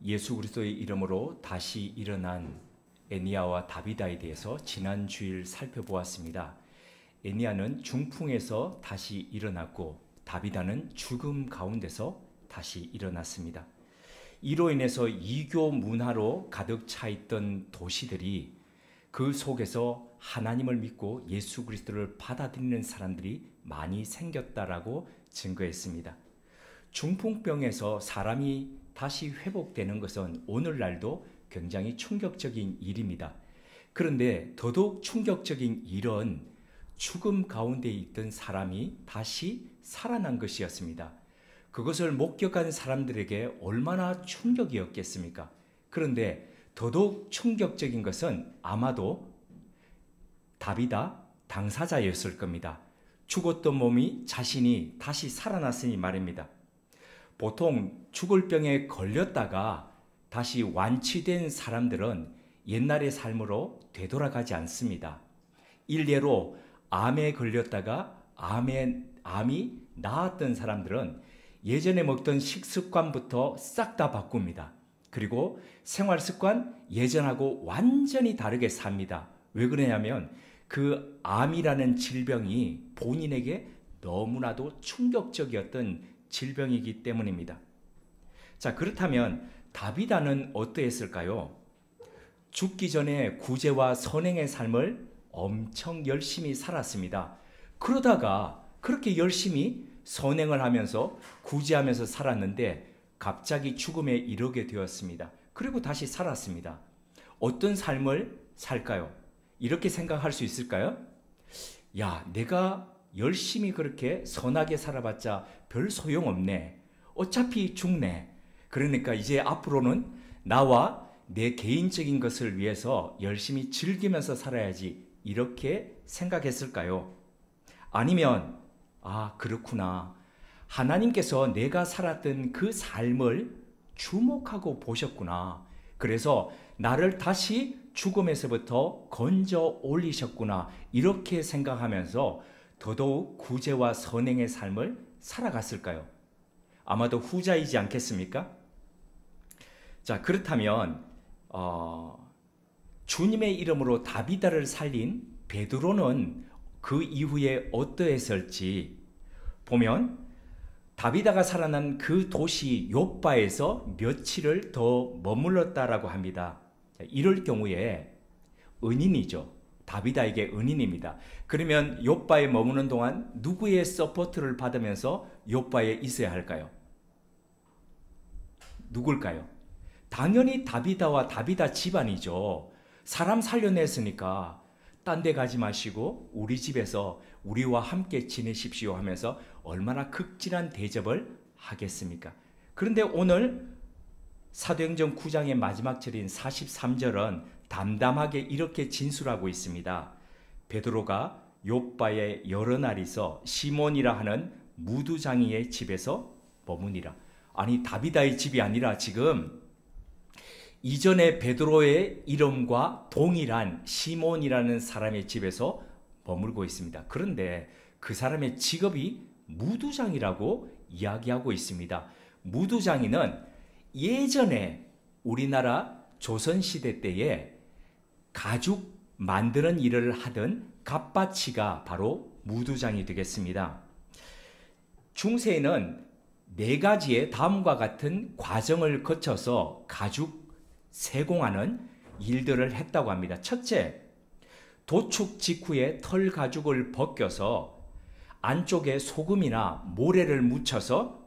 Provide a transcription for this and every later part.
예수 그리스도의 이름으로 다시 일어난 애니야와 다비다에 대해서 지난 주일 살펴보았습니다. 애니야는 중풍에서 다시 일어났고 다비다는 죽음 가운데서 다시 일어났습니다. 이로 인해서 이교 문화로 가득 차 있던 도시들이 그 속에서 하나님을 믿고 예수 그리스도를 받아들이는 사람들이 많이 생겼다라고 증거했습니다. 중풍병에서 사람이 다시 회복되는 것은 오늘날도 굉장히 충격적인 일입니다. 그런데 더더욱 충격적인 일은 죽음 가운데 있던 사람이 다시 살아난 것이었습니다. 그것을 목격한 사람들에게 얼마나 충격이었겠습니까? 그런데 더더욱 충격적인 것은 아마도 다비다 당사자였을 겁니다. 죽었던 몸이 자신이 다시 살아났으니 말입니다. 보통 죽을 병에 걸렸다가 다시 완치된 사람들은 옛날의 삶으로 되돌아가지 않습니다. 일례로 암에 걸렸다가 암이 나았던 사람들은 예전에 먹던 식습관부터 싹 다 바꿉니다. 그리고 생활습관 예전하고 완전히 다르게 삽니다. 왜 그러냐면 그 암이라는 질병이 본인에게 너무나도 충격적이었던 질병이기 때문입니다. 자, 그렇다면 다비다는 어떠했을까요? 죽기 전에 구제와 선행의 삶을 엄청 열심히 살았습니다. 그러다가 그렇게 열심히 선행을 하면서 구제하면서 살았는데 갑자기 죽음에 이르게 되었습니다. 그리고 다시 살았습니다. 어떤 삶을 살까요? 이렇게 생각할 수 있을까요? 야, 내가 열심히 그렇게 선하게 살아봤자 별 소용없네. 어차피 죽네. 그러니까 이제 앞으로는 나와 내 개인적인 것을 위해서 열심히 즐기면서 살아야지. 이렇게 생각했을까요? 아니면 그렇구나. 하나님께서 내가 살았던 그 삶을 주목하고 보셨구나. 그래서 나를 다시 죽음에서부터 건져 올리셨구나. 이렇게 생각하면서 더더욱 구제와 선행의 삶을 살아갔을까요? 아마도 후자이지 않겠습니까? 자, 그렇다면 주님의 이름으로 다비다를 살린 베드로는 그 이후에 어떠했을지 보면 다비다가 살아난 그 도시 욥바에서 며칠을 더 머물렀다라고 합니다. 이럴 경우에 은인이죠. 다비다에게 은인입니다. 그러면 욥바에 머무는 동안 누구의 서포트를 받으면서 욥바에 있어야 할까요? 누굴까요? 당연히 다비다와 다비다 집안이죠. 사람 살려냈으니까 딴 데 가지 마시고 우리 집에서 우리와 함께 지내십시오 하면서 얼마나 극진한 대접을 하겠습니까? 그런데 오늘 사도행전 9장의 마지막 절인 43절은 담담하게 이렇게 진술하고 있습니다. 베드로가 욥바에 여러 날 있어 시몬이라 하는 무두장이의 집에서 머무니라. 아니, 다비다의 집이 아니라 지금 이전에 베드로의 이름과 동일한 시몬이라는 사람의 집에서 머물고 있습니다. 그런데 그 사람의 직업이 무두장이라고 이야기하고 있습니다. 무두장이는 예전에 우리나라 조선시대 때에 가죽 만드는 일을 하던 갑바치가 바로 무두장이 되겠습니다. 중세에는 4가지의 다음과 같은 과정을 거쳐서 가죽 세공하는 일들을 했다고 합니다. 첫째, 도축 직후에 털 가죽을 벗겨서 안쪽에 소금이나 모래를 묻혀서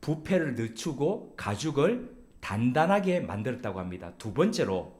부패를 늦추고 가죽을 단단하게 만들었다고 합니다. 두 번째로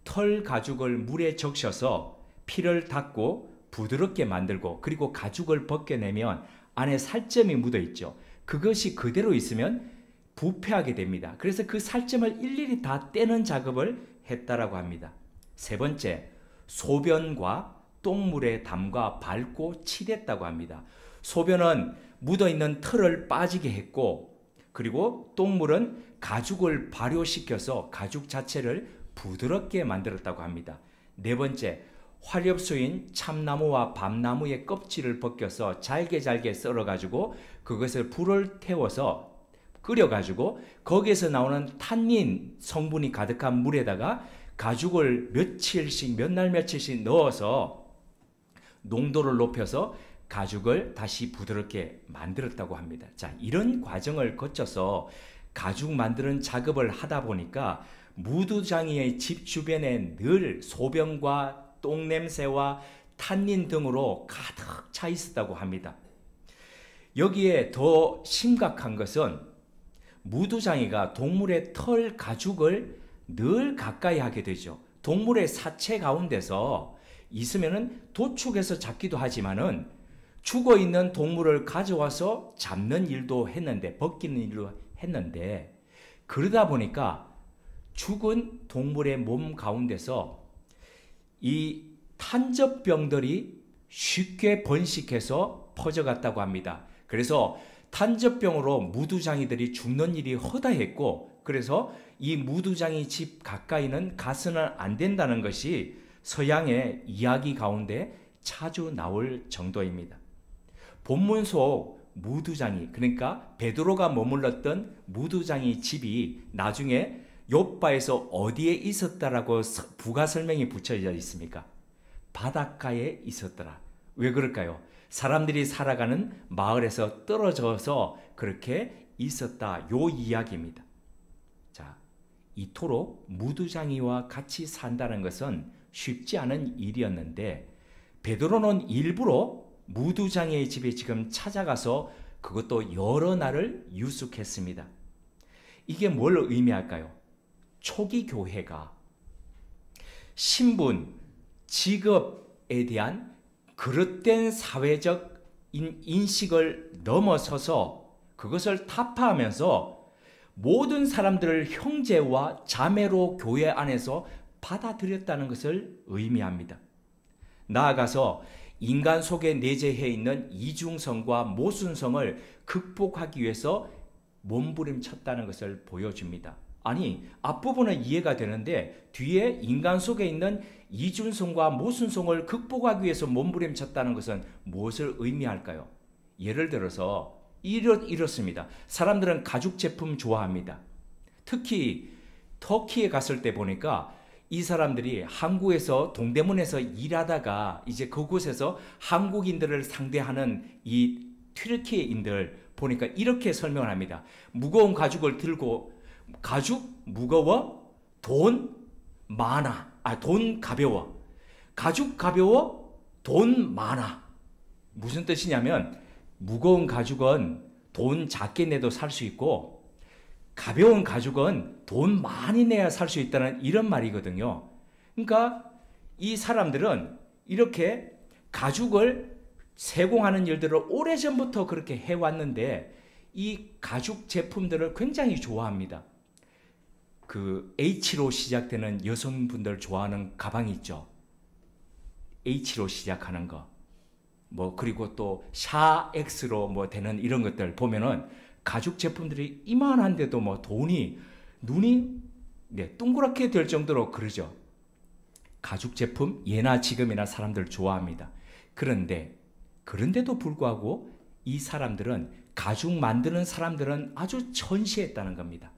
털 가죽을 물에 적셔서 피를 닦고 부드럽게 만들고 그리고 가죽을 벗겨내면 안에 살점이 묻어 있죠. 그것이 그대로 있으면 부패하게 됩니다. 그래서 그 살점을 일일이 다 떼는 작업을 했다라고 합니다. 세 번째, 소변과 똥물에 담가 밟고 칠했다고 합니다. 소변은 묻어있는 털을 빠지게 했고 그리고 똥물은 가죽을 발효시켜서 가죽 자체를 부드럽게 만들었다고 합니다. 네 번째, 활엽수인 참나무와 밤나무의 껍질을 벗겨서 잘게 썰어가지고 그것을 불을 태워서 끓여가지고 거기에서 나오는 탄닌 성분이 가득한 물에다가 가죽을 며칠씩 몇 날 며칠씩 넣어서 농도를 높여서 가죽을 다시 부드럽게 만들었다고 합니다. 자, 이런 과정을 거쳐서 가죽 만드는 작업을 하다 보니까 무두장이의 집 주변에 늘 소변과 똥냄새와 탄닌 등으로 가득 차 있었다고 합니다. 여기에 더 심각한 것은 무두장이가 동물의 털 가죽을 늘 가까이 하게 되죠. 동물의 사체 가운데서 있으면은 도축해서 잡기도 하지만은 죽어 있는 동물을 가져와서 잡는 일도 했는데, 벗기는 일도 했는데, 그러다 보니까 죽은 동물의 몸 가운데서 이 탄저병들이 쉽게 번식해서 퍼져갔다고 합니다. 그래서 탄저병으로 무두장이들이 죽는 일이 허다했고, 그래서 이 무두장이 집 가까이는 가서는 안 된다는 것이 서양의 이야기 가운데 자주 나올 정도입니다. 본문 속 무두장이, 그러니까 베드로가 머물렀던 무두장이 집이 나중에 욥바에서 어디에 있었다라고 부가 설명이 붙여져 있습니까? 바닷가에 있었더라. 왜 그럴까요? 사람들이 살아가는 마을에서 떨어져서 그렇게 있었다. 요 이야기입니다. 자, 이토록 무두장이와 같이 산다는 것은 쉽지 않은 일이었는데 베드로는 일부러 무두장이의 집에 지금 찾아가서 그것도 여러 날을 유숙했습니다. 이게 뭘 의미할까요? 초기 교회가 신분, 직업에 대한 그릇된 사회적 인식을 넘어서서 그것을 타파하면서 모든 사람들을 형제와 자매로 교회 안에서 받아들였다는 것을 의미합니다. 나아가서 인간 속에 내재해 있는 이중성과 모순성을 극복하기 위해서 몸부림쳤다는 것을 보여줍니다. 아니, 앞부분은 이해가 되는데 뒤에 인간 속에 있는 이중성과 모순성을 극복하기 위해서 몸부림쳤다는 것은 무엇을 의미할까요? 예를 들어서 이렇습니다. 사람들은 가죽 제품 좋아합니다. 특히 터키에 갔을 때 보니까 이 사람들이 한국에서 동대문에서 일하다가 이제 그곳에서 한국인들을 상대하는 이 튀르키예인들 보니까 이렇게 설명을 합니다. 무거운 가죽을 들고 가죽 무거워, 돈 많아. 돈 가벼워. 가죽 가벼워, 돈 많아. 무슨 뜻이냐면 무거운 가죽은 돈 작게 내도 살 수 있고 가벼운 가죽은 돈 많이 내야 살 수 있다는 이런 말이거든요. 그러니까 이 사람들은 이렇게 가죽을 세공하는 일들을 오래전부터 그렇게 해왔는데 이 가죽 제품들을 굉장히 좋아합니다. 그 H로 시작되는 여성분들 좋아하는 가방이 있죠. H로 시작하는 거. 그리고 또 샤X로 되는 이런 것들 보면은 가죽 제품들이 이만한데도 눈이 동그랗게 될 정도로 그러죠. 가죽 제품 예나 지금이나 사람들 좋아합니다. 그런데도 불구하고 이 사람들은 가죽 만드는 사람들은 아주 천시했다는 겁니다.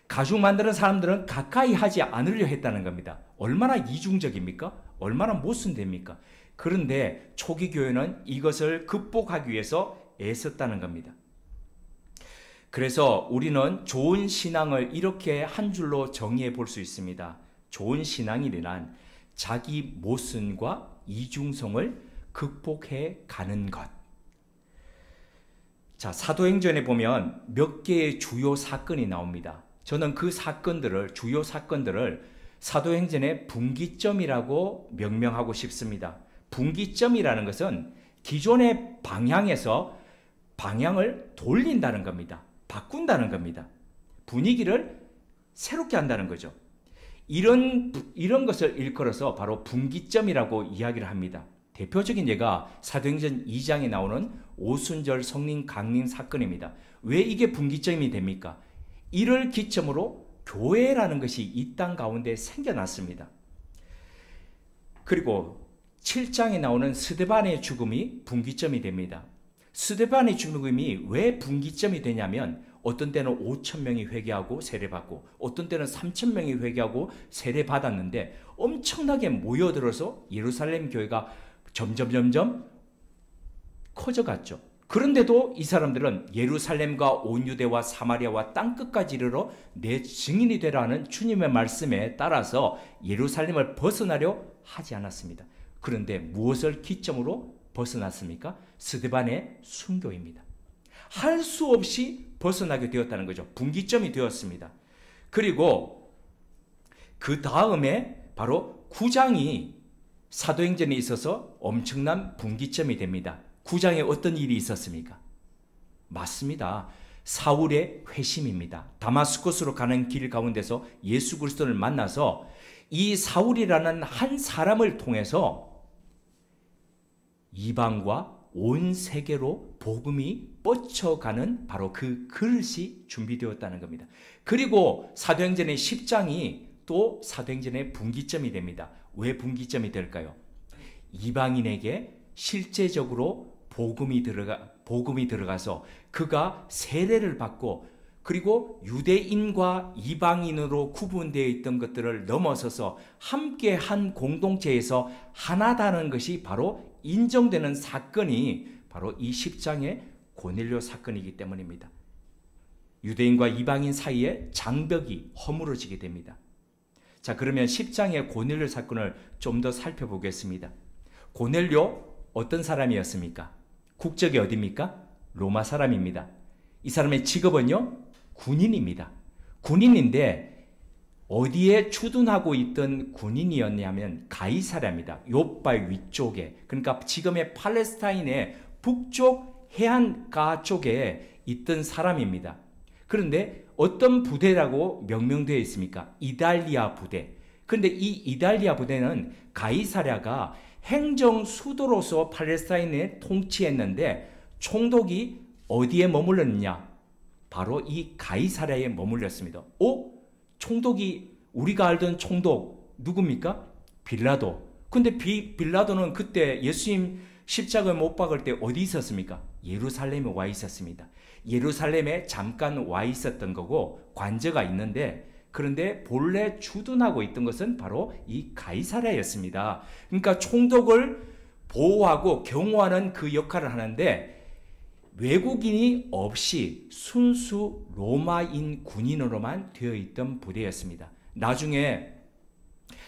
가죽 만드는 사람들은 가까이 하지 않으려 했다는 겁니다. 얼마나 이중적입니까? 얼마나 모순됩니까? 그런데 초기 교회는 이것을 극복하기 위해서 애썼다는 겁니다. 그래서 우리는 좋은 신앙을 이렇게 한 줄로 정의해 볼 수 있습니다. 좋은 신앙이란 자기 모순과 이중성을 극복해 가는 것. 자, 사도행전에 보면 몇 개의 주요 사건이 나옵니다. 저는 그 주요 사건들을 사도행전의 분기점이라고 명명하고 싶습니다. 분기점이라는 것은 기존의 방향에서 방향을 돌린다는 겁니다. 바꾼다는 겁니다. 분위기를 새롭게 한다는 거죠. 이런 것을 일컬어서 바로 분기점이라고 이야기를 합니다. 대표적인 예가 사도행전 2장에 나오는 오순절 성령 강림 사건입니다. 왜 이게 분기점이 됩니까? 이를 기점으로 교회라는 것이 이 땅 가운데 생겨났습니다. 그리고 7장에 나오는 스데반의 죽음이 분기점이 됩니다. 스데반의 죽음이 왜 분기점이 되냐면 어떤 때는 5천 명이 회개하고 세례받고 어떤 때는 3천 명이 회개하고 세례받았는데 엄청나게 모여들어서 예루살렘 교회가 점점 커져갔죠. 그런데도 이 사람들은 예루살렘과 온 유대와 사마리아와 땅끝까지 이르러 내 증인이 되라는 주님의 말씀에 따라서 예루살렘을 벗어나려 하지 않았습니다. 그런데 무엇을 기점으로 벗어났습니까? 스데반의 순교입니다. 할 수 없이 벗어나게 되었다는 거죠. 분기점이 되었습니다. 그리고 그 다음에 바로 9장이 사도행전에 있어서 엄청난 분기점이 됩니다. 9장에 어떤 일이 있었습니까? 맞습니다. 사울의 회심입니다. 다마스쿠스로 가는 길 가운데서 예수 그리스도를 만나서 이 사울이라는 한 사람을 통해서 이방과 온 세계로 복음이 뻗쳐가는 바로 그 그릇이 준비되었다는 겁니다. 그리고 사도행전의 10장이 또 사도행전의 분기점이 됩니다. 왜 분기점이 될까요? 이방인에게 실제적으로 복음이 들어가서 그가 세례를 받고 그리고 유대인과 이방인으로 구분되어 있던 것들을 넘어서서 함께 한 공동체에서 하나다는 것이 바로 인정되는 사건이 바로 이 10장의 고넬료 사건이기 때문입니다. 유대인과 이방인 사이에 장벽이 허물어지게 됩니다. 자, 그러면 10장의 고넬료 사건을 좀 더 살펴보겠습니다. 고넬료 어떤 사람이었습니까? 국적이 어디입니까? 로마 사람입니다. 이 사람의 직업은요? 군인입니다. 군인인데 어디에 주둔하고 있던 군인이었냐면 가이사랴입니다. 요빠 위쪽에, 그러니까 지금의 팔레스타인의 북쪽 해안가 쪽에 있던 사람입니다. 그런데 어떤 부대라고 명명되어 있습니까? 이달리아 부대. 그런데 이 이달리아 부대는 가이사랴가 행정 수도로서 팔레스타인에 통치했는데 총독이 어디에 머물렀느냐? 바로 이 가이사랴에 머물렀습니다. 총독이 우리가 알던 총독 누굽니까? 빌라도. 근데 빌라도는 그때 예수님 십자가에 못 박을 때 어디 있었습니까? 예루살렘에 와 있었습니다. 예루살렘에 잠깐 와 있었던 거고 관저가 있는데 그런데 본래 주둔하고 있던 것은 바로 이 가이사랴였습니다. 그러니까 총독을 보호하고 경호하는 그 역할을 하는데 외국인이 없이 순수 로마인 군인으로만 되어 있던 부대였습니다. 나중에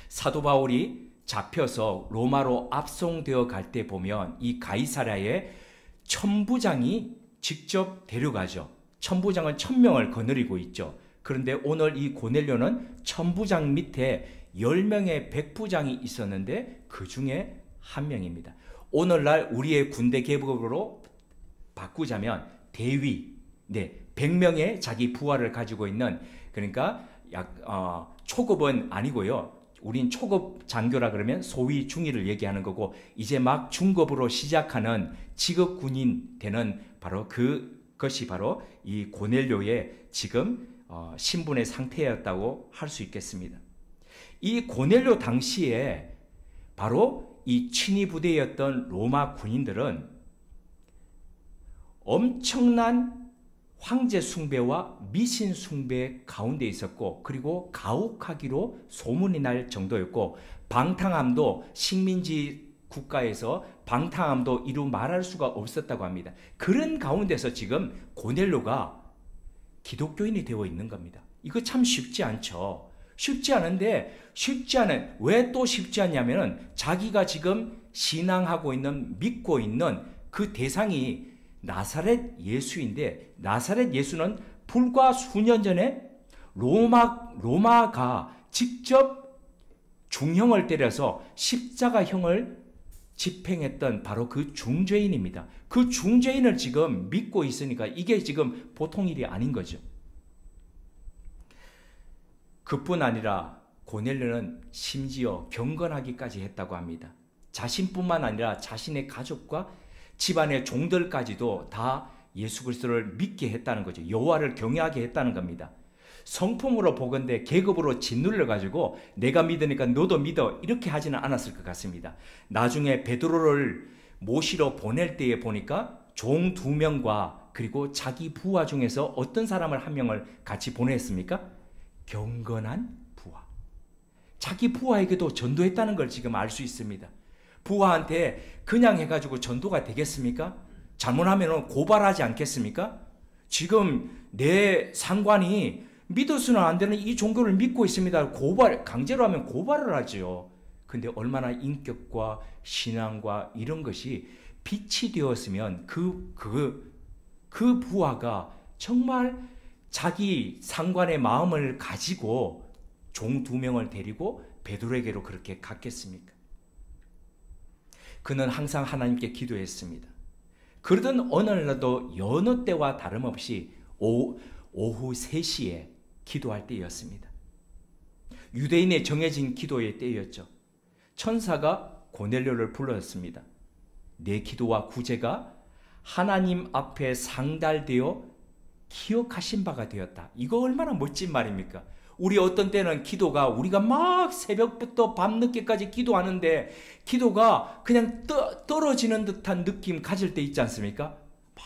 사도 바울이 잡혀서 로마로 압송되어 갈 때 보면 이 가이사랴에 천부장이 직접 데려가죠. 천부장은 1000명을 거느리고 있죠. 그런데 오늘 이 고넬료는 천부장 밑에 10명의 백부장이 있었는데 그 중에 한 명입니다. 오늘날 우리의 군대 계급으로 바꾸자면 대위, 100명의 자기 부하를 가지고 있는, 그러니까 초급은 아니고요. 우린 초급 장교라 그러면 소위 중위를 얘기하는 거고 이제 막 중급으로 시작하는 직업 군인 되는 바로 그것이 바로 이 고넬료의 지금 신분의 상태였다고 할 수 있겠습니다. 이 고넬료 당시에 바로 이 친위 부대였던 로마 군인들은 엄청난 황제 숭배와 미신 숭배 가운데 있었고 그리고 가혹하기로 소문이 날 정도였고 방탕함도 식민지 국가에서 방탕함도 이루 말할 수가 없었다고 합니다. 그런 가운데서 지금 고넬료가 기독교인이 되어 있는 겁니다. 이거 참 쉽지 않죠. 쉽지 않은데 왜 또 쉽지 않냐면은 자기가 지금 신앙하고 있는 믿고 있는 그 대상이 나사렛 예수인데 나사렛 예수는 불과 수년 전에 로마가 직접 중형을 때려서 십자가형을 집행했던 바로 그 중죄인입니다. 그 중죄인을 지금 믿고 있으니까 이게 지금 보통 일이 아닌 거죠. 그뿐 아니라 고넬료는 심지어 경건하기까지 했다고 합니다. 자신뿐만 아니라 자신의 가족과 집안의 종들까지도 다 예수 그리스도를 믿게 했다는 거죠. 여호와를 경외하게 했다는 겁니다. 성품으로 보건대 계급으로 짓눌러 가지고 내가 믿으니까 너도 믿어 이렇게 하지는 않았을 것 같습니다. 나중에 베드로를 모시러 보낼 때에 보니까 종 2명과 그리고 자기 부하 중에서 어떤 사람을 한 명을 같이 보냈습니까? 경건한 부하. 자기 부하에게도 전도했다는 걸 지금 알 수 있습니다. 부하한테 그냥 해가지고 전도가 되겠습니까? 잘못하면 고발하지 않겠습니까? 지금 내 상관이 믿어서는 안 되는 이 종교를 믿고 있습니다. 강제로 하면 고발을 하죠. 근데 얼마나 인격과 신앙과 이런 것이 빛이 되었으면 그 부하가 정말 자기 상관의 마음을 가지고 종 2명을 데리고 베드로에게로 그렇게 갔겠습니까? 그는 항상 하나님께 기도했습니다. 그러던 어느 날도 여느 때와 다름없이 오후 3시에 기도할 때였습니다. 유대인의 정해진 기도의 때였죠. 천사가 고넬료를 불렀습니다. 내 기도와 구제가 하나님 앞에 상달되어 기억하신 바가 되었다. 이거 얼마나 멋진 말입니까? 우리 어떤 때는 기도가 우리가 막 새벽부터 밤늦게까지 기도하는데 기도가 그냥 떨어지는 듯한 느낌 가질 때 있지 않습니까? 막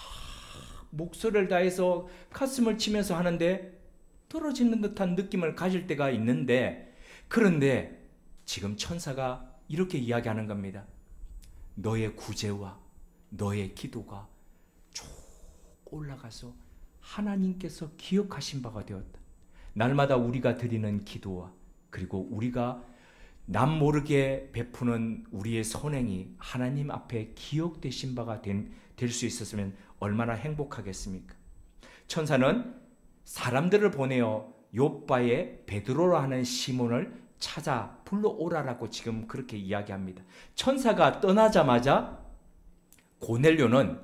목소리를 다해서 가슴을 치면서 하는데 떨어지는 듯한 느낌을 가질 때가 있는데, 그런데 지금 천사가 이렇게 이야기하는 겁니다. 너의 구제와 너의 기도가 쭉 올라가서 하나님께서 기억하신 바가 되었다. 날마다 우리가 드리는 기도와 그리고 우리가 남 모르게 베푸는 우리의 선행이 하나님 앞에 기억되신 바가 될 수 있었으면 얼마나 행복하겠습니까? 천사는 사람들을 보내어 욥바의 베드로라 하는 시몬을 찾아 불러오라라고 지금 그렇게 이야기합니다. 천사가 떠나자마자 고넬료는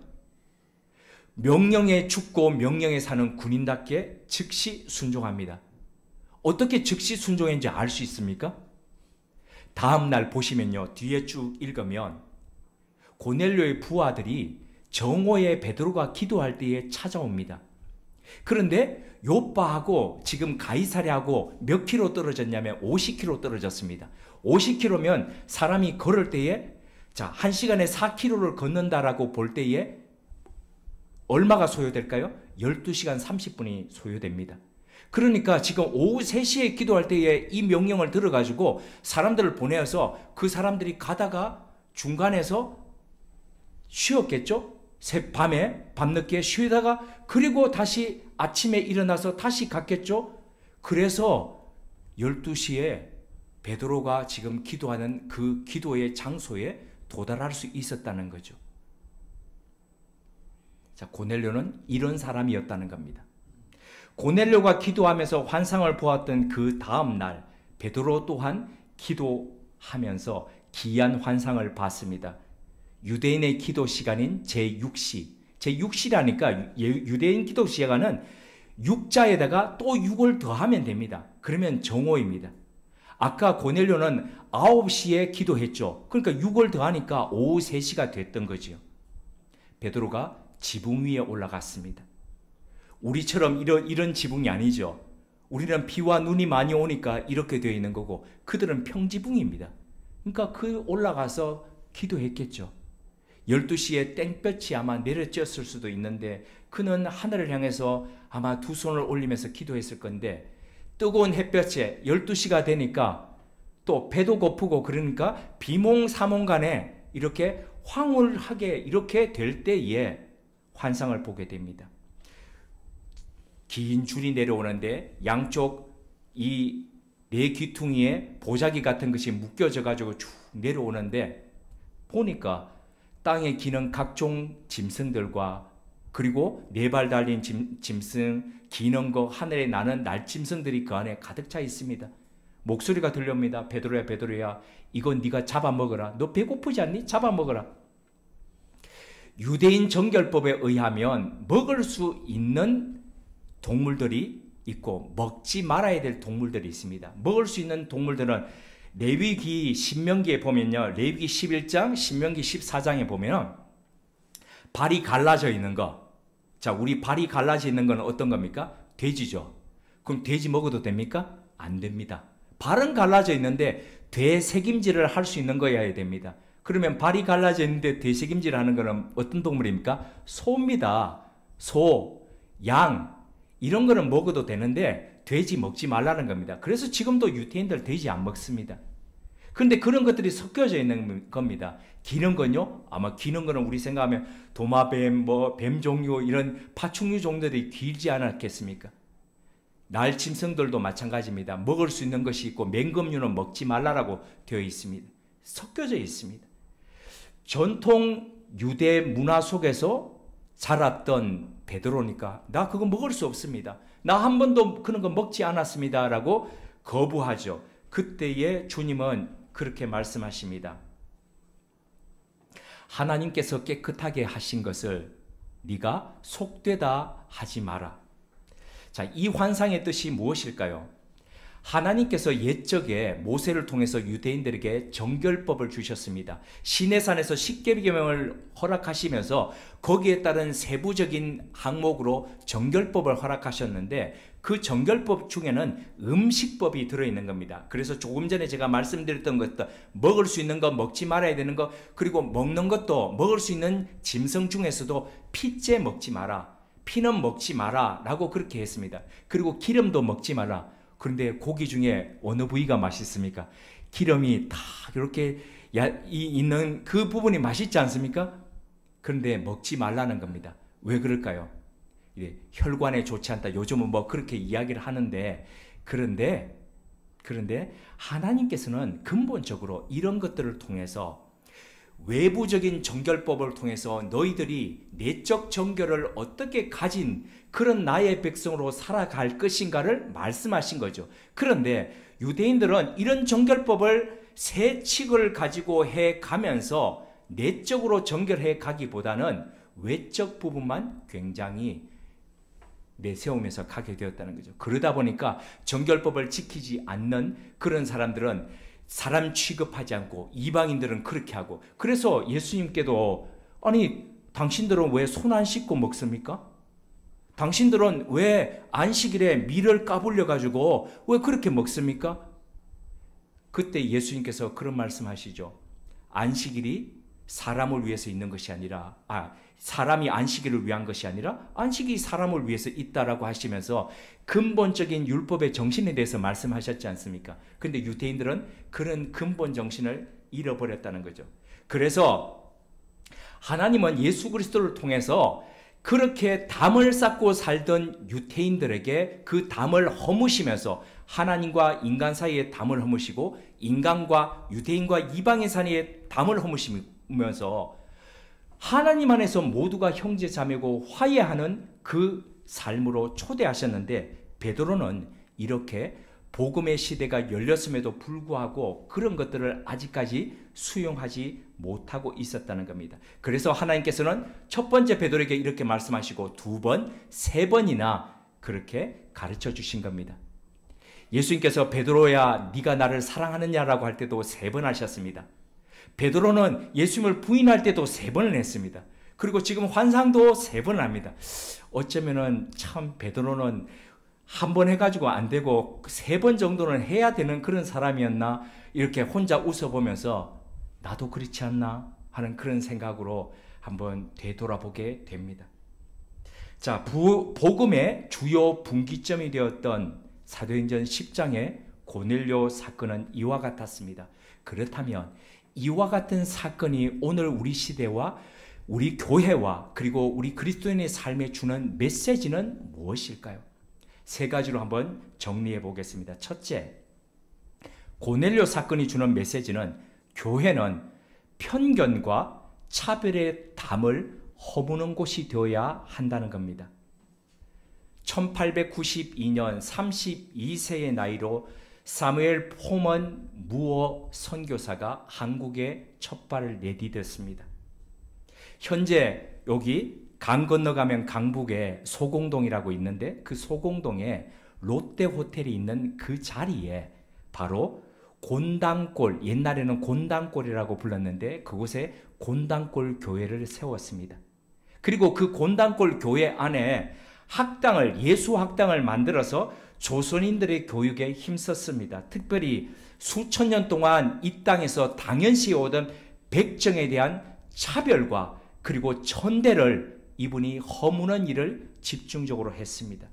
명령에 죽고 명령에 사는 군인답게 즉시 순종합니다. 어떻게 즉시 순종했는지 알 수 있습니까? 다음 날 보시면요. 뒤에 쭉 읽으면 고넬료의 부하들이 정오에 베드로가 기도할 때에 찾아옵니다. 그런데 욥바하고 지금 가이사랴하고 몇 킬로 떨어졌냐면 50킬로 떨어졌습니다. 50킬로면 사람이 걸을 때에 자, 1시간에 4킬로를 걷는다라고 볼 때에 얼마가 소요될까요? 12시간 30분이 소요됩니다. 그러니까 지금 오후 3시에 기도할 때에 이 명령을 들어가지고 사람들을 보내어서 그 사람들이 가다가 중간에서 쉬었겠죠? 밤에 밤늦게 쉬다가 그리고 다시 아침에 일어나서 다시 갔겠죠? 그래서 12시에 베드로가 지금 기도하는 그 기도의 장소에 도달할 수 있었다는 거죠. 자, 고넬료는 이런 사람이었다는 겁니다. 고넬료가 기도하면서 환상을 보았던 그 다음 날 베드로 또한 기도하면서 기이한 환상을 봤습니다. 유대인의 기도 시간인 제6시. 제6시라니까 유대인 기도 시간은 6자에다가 또 6을 더하면 됩니다. 그러면 정오입니다. 아까 고넬료는 9시에 기도했죠. 그러니까 6을 더하니까 오후 3시가 됐던 거죠. 베드로가 지붕 위에 올라갔습니다. 우리처럼 이런 지붕이 아니죠. 우리는 비와 눈이 많이 오니까 이렇게 되어 있는 거고 그들은 평지붕입니다. 그러니까 올라가서 기도했겠죠. 12시에 땡볕이 아마 내려쬐었을 수도 있는데 그는 하늘을 향해서 아마 두 손을 올리면서 기도했을 건데 뜨거운 햇볕에 12시가 되니까 또 배도 고프고 그러니까 비몽사몽간에 이렇게 황홀하게 이렇게 될 때에 환상을 보게 됩니다. 긴 줄이 내려오는데 양쪽 이 네 귀퉁이에 보자기 같은 것이 묶여져 가지고 쭉 내려오는데 보니까 땅에 기는 각종 짐승들과 그리고 네 발 달린 짐승, 기는 거, 하늘에 나는 날짐승들이 그 안에 가득 차 있습니다. 목소리가 들려옵니다. 베드로야, 베드로야, 이건 네가 잡아먹어라. 너 배고프지 않니? 잡아먹어라. 유대인 정결법에 의하면 먹을 수 있는 동물들이 있고 먹지 말아야 될 동물들이 있습니다. 먹을 수 있는 동물들은 레위기 신명기에 보면요. 레위기 11장, 신명기 14장에 보면 발이 갈라져 있는 거. 자, 우리 발이 갈라져 있는 건 어떤 겁니까? 돼지죠. 그럼 돼지 먹어도 됩니까? 안 됩니다. 발은 갈라져 있는데 되새김질을 할 수 있는 거여야 됩니다. 그러면 발이 갈라져 있는데 되새김질을 하는 거는 어떤 동물입니까? 소입니다. 소, 양 이런 거는 먹어도 되는데 돼지 먹지 말라는 겁니다. 그래서 지금도 유태인들 돼지 안 먹습니다. 그런데 그런 것들이 섞여져 있는 겁니다. 기는 건요, 아마 기는 거는 우리 생각하면 도마뱀, 뱀 종류 이런 파충류 종들이 길지 않았겠습니까? 날짐승들도 마찬가지입니다. 먹을 수 있는 것이 있고 맹금류는 먹지 말라라고 되어 있습니다. 섞여져 있습니다. 전통 유대 문화 속에서 자랐던 베드로니까 나 그거 먹을 수 없습니다. 나 한 번도 그런 거 먹지 않았습니다. 라고 거부하죠. 그때에 주님은 그렇게 말씀하십니다. 하나님께서 깨끗하게 하신 것을 네가 속되다 하지 마라. 자, 이 환상의 뜻이 무엇일까요? 하나님께서 옛적에 모세를 통해서 유대인들에게 정결법을 주셨습니다. 시내산에서 십계명을 허락하시면서 거기에 따른 세부적인 항목으로 정결법을 허락하셨는데 그 정결법 중에는 음식법이 들어있는 겁니다. 그래서 조금 전에 제가 말씀드렸던 것도 먹을 수 있는 거 먹지 말아야 되는 거, 그리고 먹는 것도 먹을 수 있는 짐승 중에서도 피째 먹지 마라, 피는 먹지 마라 라고 그렇게 했습니다. 그리고 기름도 먹지 마라. 그런데 고기 중에 어느 부위가 맛있습니까? 기름이 다 이렇게 있는 그 부분이 맛있지 않습니까? 그런데 먹지 말라는 겁니다. 왜 그럴까요? 혈관에 좋지 않다. 요즘은 그렇게 이야기를 하는데, 그런데 하나님께서는 근본적으로 이런 것들을 통해서 외부적인 정결법을 통해서 너희들이 내적 정결을 어떻게 가진 그런 나의 백성으로 살아갈 것인가를 말씀하신 거죠. 그런데 유대인들은 이런 정결법을 세 칙을 가지고 해 가면서 내적으로 정결해 가기보다는 외적 부분만 굉장히 내세우면서 가게 되었다는 거죠. 그러다 보니까 정결법을 지키지 않는 그런 사람들은 사람 취급하지 않고 이방인들은 그렇게 하고, 그래서 예수님께도 아니 당신들은 왜 손 안 씻고 먹습니까? 당신들은 왜 안식일에 밀을 까불려 가지고 왜 그렇게 먹습니까? 그때 예수님께서 그런 말씀하시죠. 안식일이 사람을 위해서 있는 것이 아니라 사람이 안식일을 위한 것이 아니라 안식이 사람을 위해서 있다라고 하시면서 근본적인 율법의 정신에 대해서 말씀하셨지 않습니까? 근데 유대인들은 그런 근본 정신을 잃어버렸다는 거죠. 그래서 하나님은 예수 그리스도를 통해서 그렇게 담을 쌓고 살던 유대인들에게 그 담을 허무시면서 하나님과 인간 사이에 담을 허무시고 인간과 유대인과 이방인 사이에 담을 허무시면서 하나님 안에서 모두가 형제 자매고 화해하는 그 삶으로 초대하셨는데, 베드로는 이렇게 복음의 시대가 열렸음에도 불구하고 그런 것들을 아직까지 수용하지 못하고 있었다는 겁니다. 그래서 하나님께서는 첫 번째 베드로에게 이렇게 말씀하시고 두 번, 세 번이나 그렇게 가르쳐 주신 겁니다. 예수님께서 베드로야 네가 나를 사랑하느냐라고 할 때도 세 번 하셨습니다. 베드로는 예수님을 부인할 때도 세 번을 했습니다. 그리고 지금 환상도 세 번을 합니다. 어쩌면은 참 베드로는 한 번 해가지고 안 되고 세 번 정도는 해야 되는 그런 사람이었나, 이렇게 혼자 웃어보면서 나도 그렇지 않나 하는 그런 생각으로 한번 되돌아보게 됩니다. 자, 복음의 주요 분기점이 되었던 사도행전 10장의 고넬료 사건은 이와 같았습니다. 그렇다면 이와 같은 사건이 오늘 우리 시대와 우리 교회와 그리고 우리 그리스도인의 삶에 주는 메시지는 무엇일까요? 세 가지로 한번 정리해 보겠습니다. 첫째, 고넬료 사건이 주는 메시지는 교회는 편견과 차별의 담을 허무는 곳이 되어야 한다는 겁니다. 1892년 32세의 나이로 사무엘 포먼 무어 선교사가 한국에 첫 발을 내디뎠습니다. 현재 여기 강 건너가면 강북에 소공동이라고 있는데 그 소공동에 롯데 호텔이 있는 그 자리에 바로 곤당골, 옛날에는 곤당골이라고 불렀는데 그곳에 곤당골 교회를 세웠습니다. 그리고 그 곤당골 교회 안에 학당을, 예수 학당을 만들어서 조선인들의 교육에 힘썼습니다. 특별히 수천 년 동안 이 땅에서 당연시 오던 백정에 대한 차별과 그리고 천대를 이분이 허무는 일을 집중적으로 했습니다.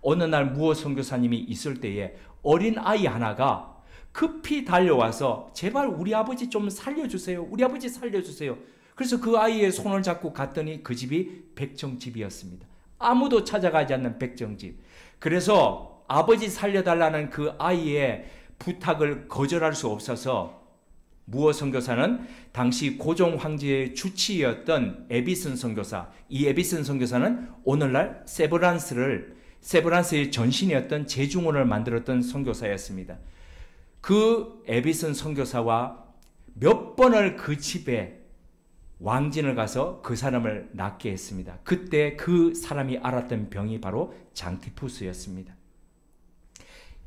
어느 날 무어 선교사님이 있을 때에 어린 아이 하나가 급히 달려와서 제발 우리 아버지 좀 살려주세요. 우리 아버지 살려주세요. 그래서 그 아이의 손을 잡고 갔더니 그 집이 백정집이었습니다. 아무도 찾아가지 않는 백정집. 그래서 아버지 살려달라는 그 아이의 부탁을 거절할 수 없어서 무어 선교사는 당시 고종 황제의 주치의였던 에비슨 선교사, 이 에비슨 선교사는 오늘날 세브란스의 전신이었던 제중원을 만들었던 선교사였습니다. 그 에비슨 선교사와 몇 번을 그 집에 왕진을 가서 그 사람을 낫게 했습니다. 그때 그 사람이 앓았던 병이 바로 장티푸스였습니다.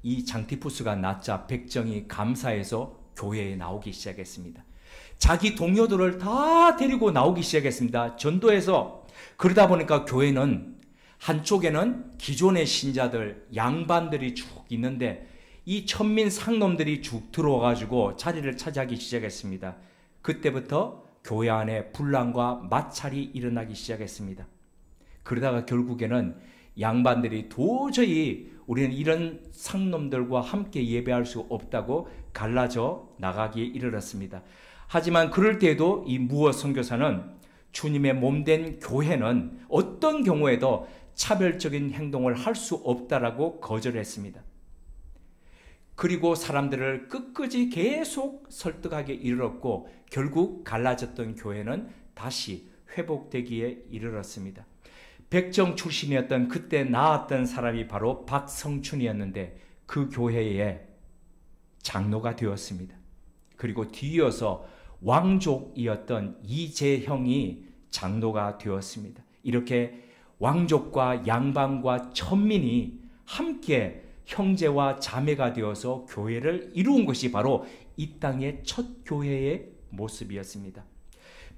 이 장티푸스가 낫자 백정이 감사해서 교회에 나오기 시작했습니다. 자기 동료들을 다 데리고 나오기 시작했습니다. 전도해서. 그러다 보니까 교회는 한쪽에는 기존의 신자들, 양반들이 쭉 있는데 이 천민 상놈들이 쭉 들어와가지고 자리를 차지하기 시작했습니다. 그때부터 교회 안에 분란과 마찰이 일어나기 시작했습니다. 그러다가 결국에는 양반들이 도저히 우리는 이런 상놈들과 함께 예배할 수 없다고 갈라져 나가기에 이르렀습니다. 하지만 그럴 때에도 이 무어 선교사는 주님의 몸된 교회는 어떤 경우에도 차별적인 행동을 할 수 없다라고 거절했습니다. 그리고 사람들을 끝까지 계속 설득하게 이르렀고 결국 갈라졌던 교회는 다시 회복되기에 이르렀습니다. 백정 출신이었던 그때 나았던 사람이 바로 박성춘이었는데 그 교회에 장로가 되었습니다. 그리고 뒤이어서 왕족이었던 이재형이 장로가 되었습니다. 이렇게 왕족과 양반과 천민이 함께 형제와 자매가 되어서 교회를 이루은 것이 바로 이 땅의 첫 교회의 모습이었습니다.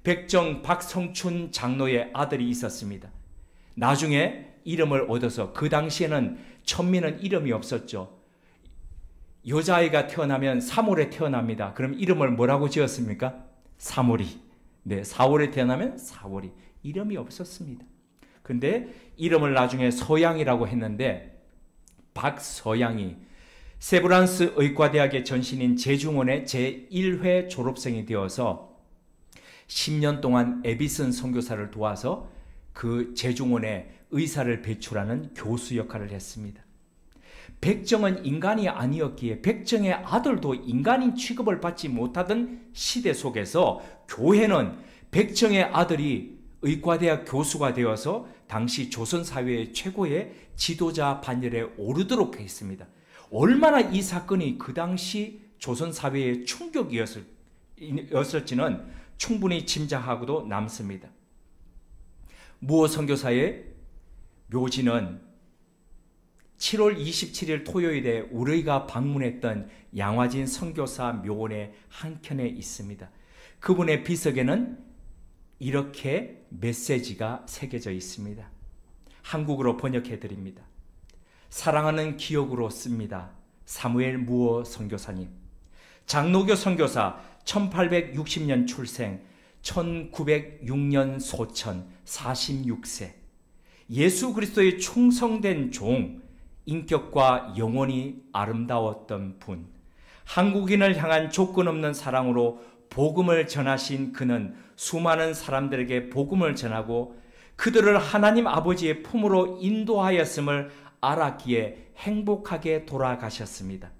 백정 박성춘 장로의 아들이 있었습니다. 나중에 이름을 얻어서, 그 당시에는 천민은 이름이 없었죠. 여자아이가 태어나면 3월에 태어납니다. 그럼 이름을 뭐라고 지었습니까? 사월이. 네, 4월에 태어나면 사월이. 이름이 없었습니다. 근데 이름을 나중에 서양이라고 했는데 박서양이 세브란스 의과대학의 전신인 제중원의 제1회 졸업생이 되어서 10년 동안 에비슨 선교사를 도와서 그 제중원에 의사를 배출하는 교수 역할을 했습니다. 백정은 인간이 아니었기에 백정의 아들도 인간인 취급을 받지 못하던 시대 속에서 교회는 백정의 아들이 의과대학 교수가 되어서 당시 조선사회의 최고의 지도자 반열에 오르도록 했습니다. 얼마나 이 사건이 그 당시 조선사회의 충격이었을지는 충분히 짐작하고도 남습니다. 무어 선교사의 묘지는 7월 27일 토요일에 우리가 방문했던 양화진 선교사 묘원의 한켠에 있습니다. 그분의 비석에는 이렇게 메시지가 새겨져 있습니다. 한국어로 번역해 드립니다. 사랑하는 기억으로 씁니다. 사무엘 무어 선교사님. 장로교 선교사 1860년 출생, 1906년 소천, 46세. 예수 그리스도의 충성된 종, 인격과 영혼이 아름다웠던 분. 한국인을 향한 조건 없는 사랑으로 복음을 전하신 그는 수많은 사람들에게 복음을 전하고 그들을 하나님 아버지의 품으로 인도하였음을 알았기에 행복하게 돌아가셨습니다.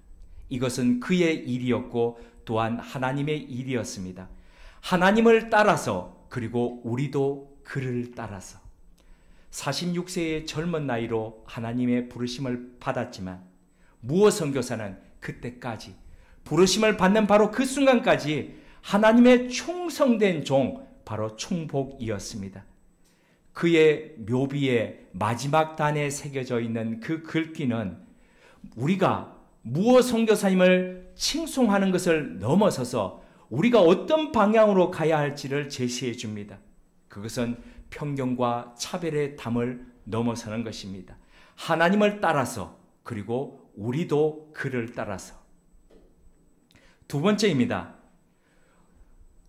이것은 그의 일이었고 또한 하나님의 일이었습니다. 하나님을 따라서, 그리고 우리도 그를 따라서 46세의 젊은 나이로 하나님의 부르심을 받았지만 무어 선교사는 그때까지 부르심을 받는 바로 그 순간까지 하나님의 충성된 종, 바로 충복이었습니다. 그의 묘비의 마지막 단에 새겨져 있는 그 글귀는 우리가 무어 선교사님을 칭송하는 것을 넘어서서 우리가 어떤 방향으로 가야 할지를 제시해 줍니다. 그것은 편견과 차별의 담을 넘어서는 것입니다. 하나님을 따라서, 그리고 우리도 그를 따라서. 두 번째입니다.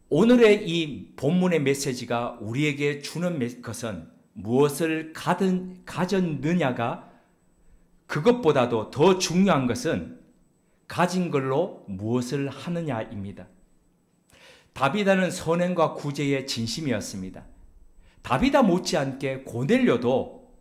오늘의 이 본문의 메시지가 우리에게 주는 것은 무엇을 가졌느냐가 그것보다도 더 중요한 것은 가진 걸로 무엇을 하느냐입니다. 다비다는 선행과 구제의 진심이었습니다. 다비다 못지않게 고넬료도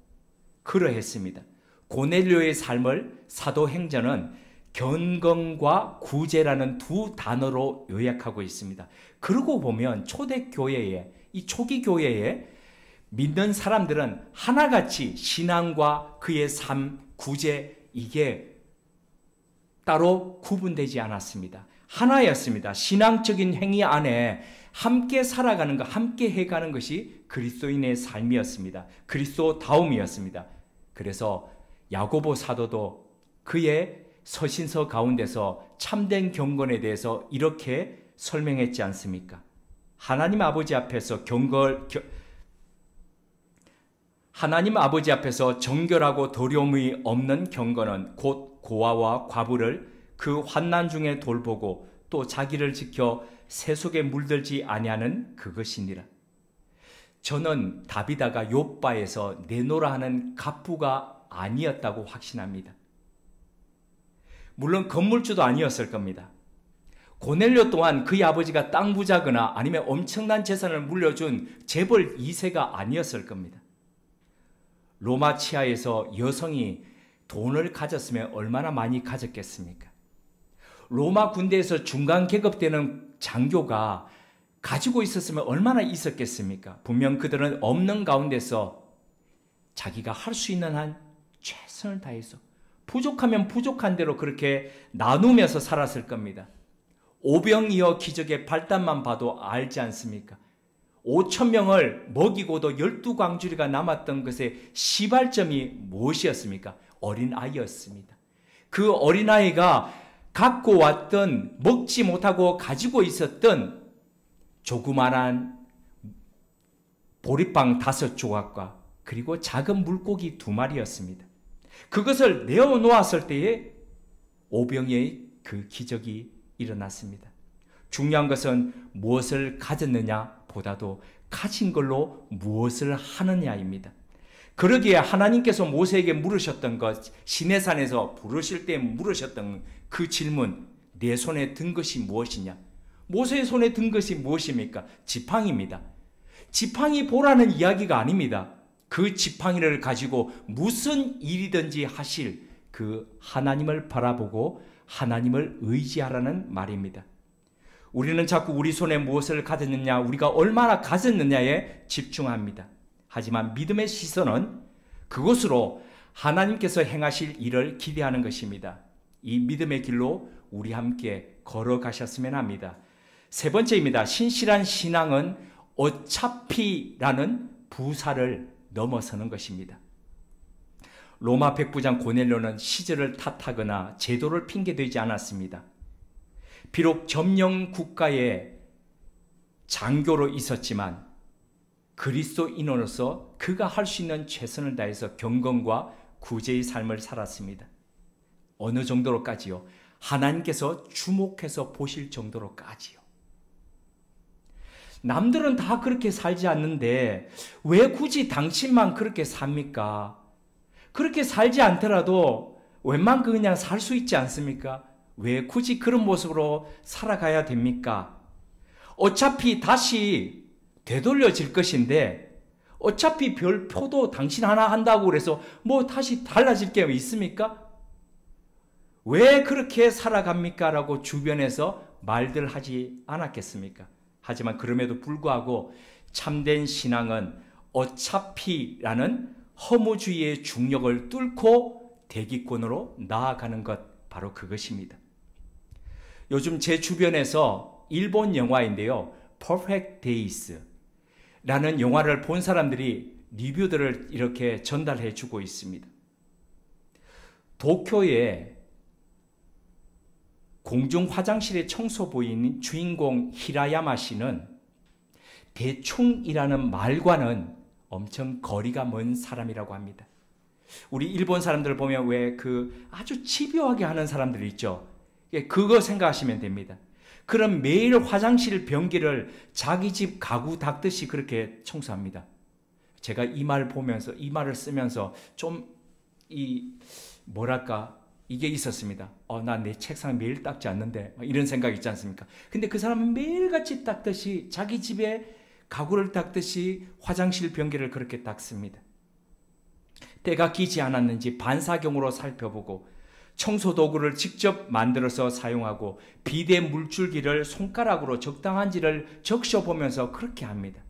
그러했습니다. 고넬료의 삶을 사도행전은 경건과 구제라는 두 단어로 요약하고 있습니다. 그러고 보면 초대교회에, 이 초기 교회에 믿는 사람들은 하나같이 신앙과 그의 삶, 구제, 이게 따로 구분되지 않았습니다. 하나였습니다. 신앙적인 행위 안에 함께 살아가는 것, 함께 해가는 것이 그리스도인의 삶이었습니다. 그리스도다움이었습니다. 그래서 야고보 사도도 그의 서신서 가운데서 참된 경건에 대해서 이렇게 설명했지 않습니까? 하나님 아버지 앞에서 하나님 아버지 앞에서 정결하고 더러움이 없는 경건은 곧 고아와 과부를 그 환난 중에 돌보고 또 자기를 지켜 새 속에 물들지 아니하는 그것이니라. 저는 다비다가 욥바에서 내노라 하는 갑부가 아니었다고 확신합니다. 물론 건물주도 아니었을 겁니다. 고넬료 또한 그의 아버지가 땅 부자거나 아니면 엄청난 재산을 물려준 재벌 2세가 아니었을 겁니다. 로마 치하에서 여성이 돈을 가졌으면 얼마나 많이 가졌겠습니까? 로마 군대에서 중간 계급되는 장교가 가지고 있었으면 얼마나 있었겠습니까? 분명 그들은 없는 가운데서 자기가 할 수 있는 한 최선을 다해서 부족하면 부족한 대로 그렇게 나누면서 살았을 겁니다. 오병이어 기적의 발단만 봐도 알지 않습니까? 5,000명을 먹이고도 12광주리가 남았던 것의 시발점이 무엇이었습니까? 어린아이였습니다. 그 어린아이가 갖고 왔던, 먹지 못하고 가지고 있었던 조그만한 보리빵 5조각과 그리고 작은 물고기 2마리였습니다. 그것을 내어놓았을 때에 오병이의 그 기적이 일어났습니다. 중요한 것은 무엇을 가졌느냐 보다도 가진 걸로 무엇을 하느냐입니다. 그러기에 하나님께서 모세에게 물으셨던 것, 시내산에서 부르실 때 물으셨던 그 질문, 내 손에 든 것이 무엇이냐? 모세의 손에 든 것이 무엇입니까? 지팡이입니다. 지팡이 보라는 이야기가 아닙니다. 그 지팡이를 가지고 무슨 일이든지 하실 그 하나님을 바라보고 하나님을 의지하라는 말입니다. 우리는 자꾸 우리 손에 무엇을 가졌느냐, 우리가 얼마나 가졌느냐에 집중합니다. 하지만 믿음의 시선은 그것으로 하나님께서 행하실 일을 기대하는 것입니다. 이 믿음의 길로 우리 함께 걸어가셨으면 합니다. 세 번째입니다. 신실한 신앙은 어차피라는 부사를 넘어서는 것입니다. 로마 백부장 고넬료는 시절을 탓하거나 제도를 핑계대지 않았습니다. 비록 점령 국가의 장교로 있었지만 그리스도인으로서 그가 할 수 있는 최선을 다해서 경건과 구제의 삶을 살았습니다. 어느 정도로까지요? 하나님께서 주목해서 보실 정도로까지요. 남들은 다 그렇게 살지 않는데 왜 굳이 당신만 그렇게 삽니까? 그렇게 살지 않더라도 웬만큼 그냥 살 수 있지 않습니까? 왜 굳이 그런 모습으로 살아가야 됩니까? 어차피 다시 되돌려질 것인데 어차피 별표도 당신 하나 한다고 그래서 뭐 다시 달라질 게 있습니까? 왜 그렇게 살아갑니까? 라고 주변에서 말들 하지 않았겠습니까? 하지만 그럼에도 불구하고 참된 신앙은 어차피라는 허무주의의 중력을 뚫고 대기권으로 나아가는 것, 바로 그것입니다. 요즘 제 주변에서 일본 영화인데요, Perfect Days 라는 영화를 본 사람들이 리뷰들을 이렇게 전달해 주고 있습니다. 도쿄의 공중 화장실의 청소부인 주인공 히라야마 씨는 대충이라는 말과는 엄청 거리가 먼 사람이라고 합니다. 우리 일본 사람들 보면 왜 그 아주 집요하게 하는 사람들 있죠. 그거 생각하시면 됩니다. 그럼 매일 화장실 변기를 자기 집 가구 닦듯이 그렇게 청소합니다. 제가 이 말 보면서, 이 말을 쓰면서 좀 뭐랄까, 이게 있었습니다. 나 내 책상 매일 닦지 않는데, 이런 생각 있지 않습니까? 근데 그 사람은 매일같이 닦듯이, 자기 집에 가구를 닦듯이 화장실 변기를 그렇게 닦습니다. 때가 끼지 않았는지 반사경으로 살펴보고, 청소 도구를 직접 만들어서 사용하고, 비데 물줄기를 손가락으로 적당한지를 적셔보면서 그렇게 합니다.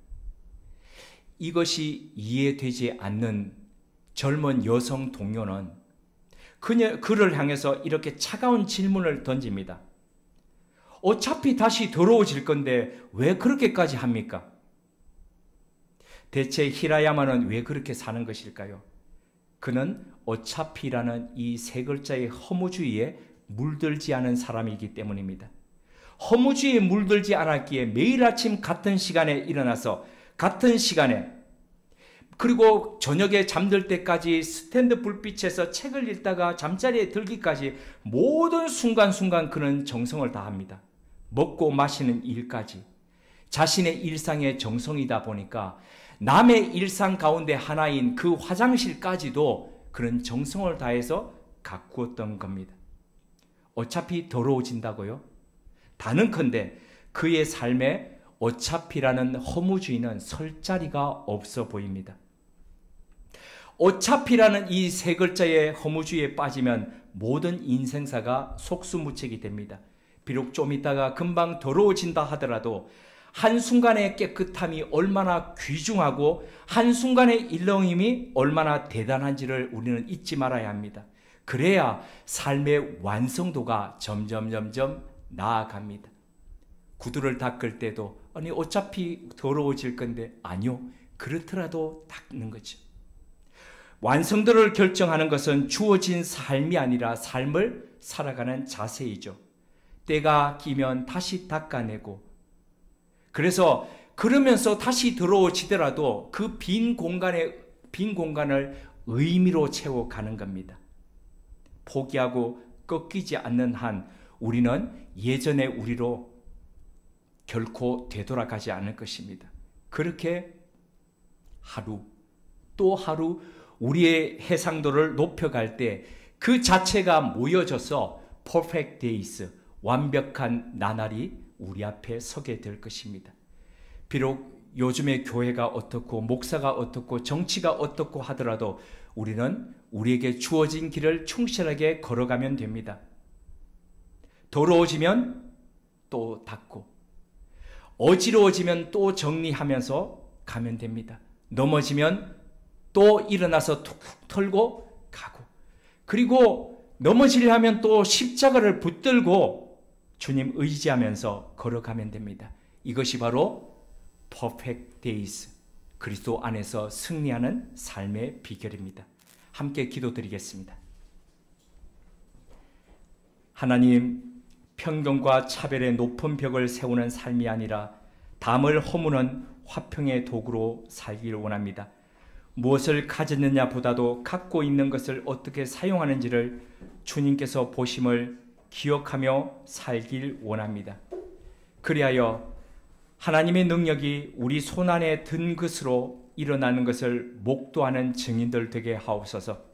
이것이 이해되지 않는 젊은 여성 동료는 그를 향해서 이렇게 차가운 질문을 던집니다. 어차피 다시 더러워질 건데 왜 그렇게까지 합니까? 대체 히라야마는 왜 그렇게 사는 것일까요? 그는 어차피라는 이 세 글자의 허무주의에 물들지 않은 사람이기 때문입니다. 허무주의에 물들지 않았기에 매일 아침 같은 시간에 일어나서 같은 시간에, 그리고 저녁에 잠들 때까지 스탠드 불빛에서 책을 읽다가 잠자리에 들기까지 모든 순간순간 그는 정성을 다합니다. 먹고 마시는 일까지 자신의 일상의 정성이다 보니까 남의 일상 가운데 하나인 그 화장실까지도 그런 정성을 다해서 가꾸었던 겁니다. 어차피 더러워진다고요? 단언컨대 그의 삶에 어차피라는 허무주의는 설 자리가 없어 보입니다. 어차피라는 이 세 글자의 허무주의에 빠지면 모든 인생사가 속수무책이 됩니다. 비록 좀 있다가 금방 더러워진다 하더라도 한순간의 깨끗함이 얼마나 귀중하고 한순간의 일렁임이 얼마나 대단한지를 우리는 잊지 말아야 합니다. 그래야 삶의 완성도가 점점 나아갑니다. 구두를 닦을 때도 어차피 더러워질 건데, 아니요, 그렇더라도 닦는 거죠. 완성도를 결정하는 것은 주어진 삶이 아니라 삶을 살아가는 자세이죠. 때가 끼면 다시 닦아내고, 그래서 그러면서 다시 더러워지더라도 그 빈 공간을 의미로 채워가는 겁니다. 포기하고 꺾이지 않는 한 우리는 예전의 우리로 결코 되돌아가지 않을 것입니다. 그렇게 하루 또 하루 우리의 해상도를 높여갈 때 그 자체가 모여져서 perfect days, 완벽한 나날이 우리 앞에 서게 될 것입니다. 비록 요즘의 교회가 어떻고 목사가 어떻고 정치가 어떻고 하더라도 우리는 우리에게 주어진 길을 충실하게 걸어가면 됩니다. 더러워지면 또 닦고, 어지러워지면 또 정리하면서 가면 됩니다. 넘어지면 또 일어나서 툭툭 털고 가고, 그리고 넘어지려면 또 십자가를 붙들고 주님 의지하면서 걸어가면 됩니다. 이것이 바로 perfect days, 그리스도 안에서 승리하는 삶의 비결입니다. 함께 기도드리겠습니다. 하나님, 편견과 차별의 높은 벽을 세우는 삶이 아니라 담을 허무는 화평의 도구로 살기를 원합니다. 무엇을 가졌느냐 보다도 갖고 있는 것을 어떻게 사용하는지를 주님께서 보심을 기억하며 살길 원합니다. 그리하여 하나님의 능력이 우리 손안에 든 것으로 일어나는 것을 목도하는 증인들 되게 하옵소서.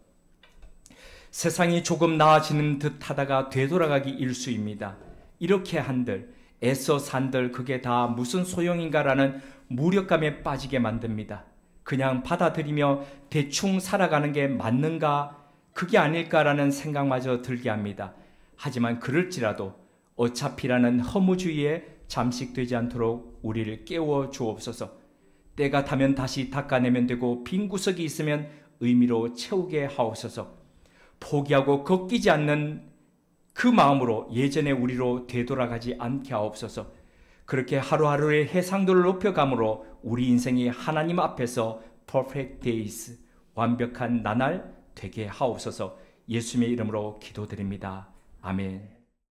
세상이 조금 나아지는 듯 하다가 되돌아가기 일쑤입니다. 이렇게 한들, 애써 산들 그게 다 무슨 소용인가라는 무력감에 빠지게 만듭니다. 그냥 받아들이며 대충 살아가는 게 맞는가, 그게 아닐까라는 생각마저 들게 합니다. 하지만 그럴지라도 어차피라는 허무주의에 잠식되지 않도록 우리를 깨워 주옵소서. 때가 타면 다시 닦아내면 되고 빈 구석이 있으면 의미로 채우게 하옵소서. 포기하고 꺾이지 않는 그 마음으로 예전의 우리로 되돌아가지 않게 하옵소서. 그렇게 하루하루의 해상도를 높여감으로 우리 인생이 하나님 앞에서 perfect days, 완벽한 나날 되게 하옵소서. 예수님의 이름으로 기도드립니다. 아멘.